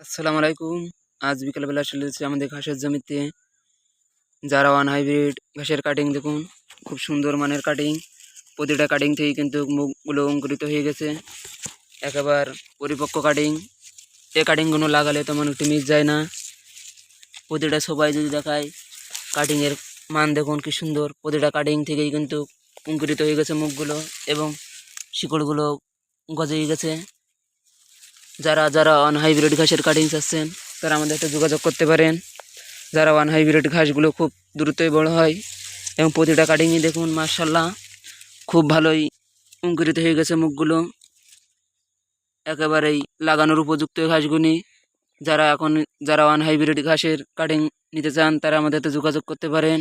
আসসালামু আলাইকুম। আজ বিকালবেলা চলে এসেছি আমাদের ঘাসের জমিতে। যারা ওয়ান হাইব্রিড ঘাসের কাটিং দেখুন, খুব সুন্দর মানের কাটিং। প্রতিটা কাটিং থেকেই কিন্তু মুখগুলো অঙ্কুরিত হয়ে গেছে, একেবারে পরিপক্ক কাটিং। এই কাটিংগুলো লাগালে তেমন একটু মিস যায় না। প্রতিটা সবাই যদি দেখায় কাটিংয়ের মান দেখুন কি সুন্দর। প্রতিটা কাটিং থেকেই কিন্তু অঙ্কুরিত হয়ে গেছে মুখগুলো এবং শিকড়গুলো গজিয়ে গেছে। যারা যারা ওয়ান হাইব্রিড ঘাসের কাটিং চাচ্ছেন তারা আমাদের সাথে যোগাযোগ করতে পারেন। যারা ওয়ান হাইব্রিড ঘাসগুলো খুব দ্রুতই বড় হয় এবং প্রতিটা কাটিংই দেখুন মাশাআল্লাহ খুব ভালোই অঙ্কুরিত হয়ে গেছে মুখগুলো, একেবারেই লাগানোর উপযুক্ত ঘাসগুলি। যারা ওয়ান হাইব্রিড ঘাসের কাটিং নিতে চান তারা আমাদের সাথে যোগাযোগ করতে পারেন।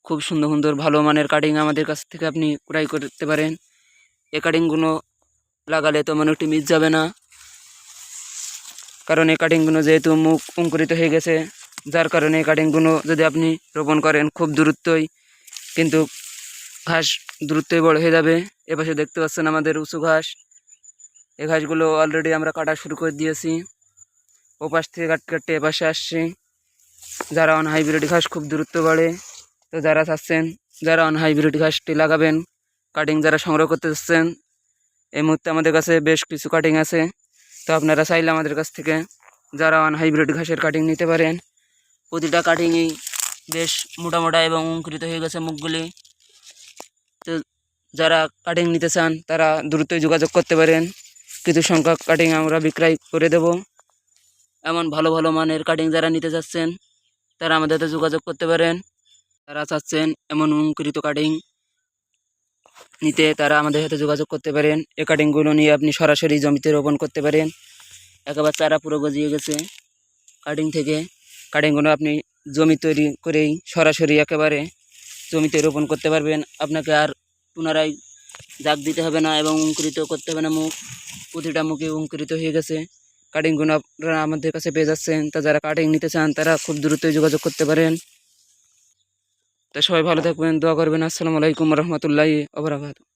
খুব সুন্দর সুন্দর ভালো মানের কাটিং আমাদের কাছ থেকে আপনি ক্রয় করতে পারেন। এই কাটিংগুলো লাগালে তেমন একটু মিস যাবে না, কারণ এই কাটিংগুলো যেহেতু মুখ অঙ্কুরিত হয়ে গেছে, যার কারণে এই কাটিংগুলো যদি আপনি রোপণ করেন খুব দ্রুতই কিন্তু ঘাস দ্রুতই বড় হয়ে যাবে। এপাশে দেখতে পাচ্ছেন আমাদের উঁচু ঘাস। এই ঘাসগুলো অলরেডি আমরা কাটা শুরু করে দিয়েছি। ওপাশ থেকে কাটতে কাটতে এপাশে আসছি। যারা অন হাইব্রিড ঘাস খুব দ্রুত বাড়ে, তো যারা চাচ্ছেন যারা অন হাইব্রিড ঘাসটি লাগাবেন, কাটিং যারা সংগ্রহ করতে চাচ্ছেন, এই মুহূর্তে আমাদের কাছে বেশ কিছু কাটিং আছে। তো আপনারা চাইলে আমাদের কাছ থেকে যারা ওয়ান হাইব্রিড ঘাসের কাটিং নিতে পারেন। প্রতিটা কাটিংই বেশ মোটা মোটা এবং অঙ্কুরিত হয়ে গেছে মুখগুলি। তো যারা কাটিং নিতে চান তারা দ্রুতই যোগাযোগ করতে পারেন। কিছু সংখ্যক কাটিং আমরা বিক্রয় করে দেব। এমন ভালো ভালো মানের কাটিং যারা নিতে চাচ্ছেন তারা আমাদের সাথে যোগাযোগ করতে পারেন। যারা চাচ্ছেন এমন অঙ্কুরিত কাটিং নিতে তারা আমাদের সাথে যোগাযোগ করতে পারেন। এই কাটিংগুলো নিয়ে আপনি সরাসরি জমিতে রোপণ করতে পারেন। একেবারে চারা পুরো গজিয়ে গেছে কাটিং থেকে। কাটিংগুলো আপনি জমি তৈরি করেই সরাসরি একেবারে জমিতে রোপণ করতে পারবেন। আপনাকে আর পুনরায় দাগ দিতে হবে না এবং অঙ্কুরিত করতে হবে না মুখ। প্রতিটা মুখে অঙ্কুরিত হয়ে গেছে। কাটিংগুলো আপনারা আমাদের কাছে পেয়ে যাচ্ছেন। তা যারা কাটিং নিতে চান তারা খুব দ্রুতই যোগাযোগ করতে পারেন। তো সবাই ভালো থাকবেন, দোয়া করবেন। আসসালামু আলাইকুম রহমতুল্লাহি ওয়া বারাকাতুহু।